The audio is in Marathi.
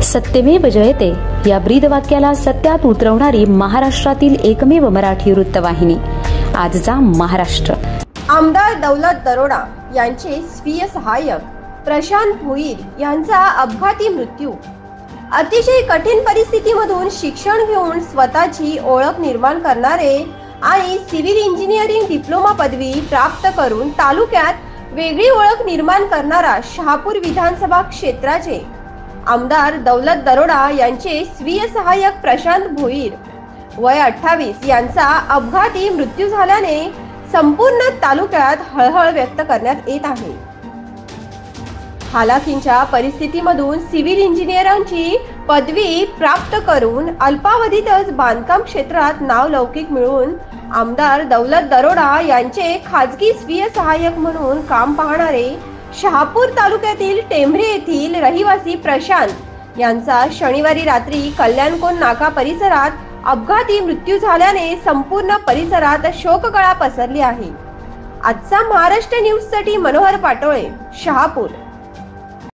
सत्यमेव जयते या ब्रीदवाक्याला सत्यात उतरवणारी महाराष्ट्रातील एकमेव मराठी वृत्तवाहिनी आजचा महाराष्ट्र। आमदार दौलत दरोडा यांचे स्वीय सहाय्यक प्रशांत भोईर यांचा अपघाती मृत्यू। अतिशय कठीण परिस्थितीमधून शिक्षण घेऊन स्वतःची ओळख निर्माण करणारे आणि सिव्हिल इंजिनिअरिंग डिप्लोमा पदवी प्राप्त करून तालुक्यात वेगळी ओळख निर्माण करणारा शहापूर विधानसभा क्षेत्राचे आमदार दौलत दरोडा यांचे स्वीय सहाय्यक प्रशांत भोईर वय 28 यांचा अपघाती मृत्यू झाल्याने संपूर्ण तालुक्यात हळहळ व्यक्त करण्यात येत आहे। हालाकीच्या परिस्थितीमधून सिव्हिल इंजिनिअरिंगची पदवी प्राप्त करून अल्पावधीतच बांधकाम क्षेत्रात नावलौकिक मिळवून आमदार दौलत दरोडा यांचे खाजगी स्वीय सहाय्यक म्हणून काम पाहणारे शहापूर तालुक्यातील टेंभरे येथील रहिवासी प्रशांत यांचा शनिवारी रात्री कल्याणकोण नाका परिसरात अपघाती मृत्यू झाल्याने संपूर्ण परिसरात शोककळा पसरली आहे। आजचा महाराष्ट्र न्यूज साठी मनोहर पाटोळे, शहापूर।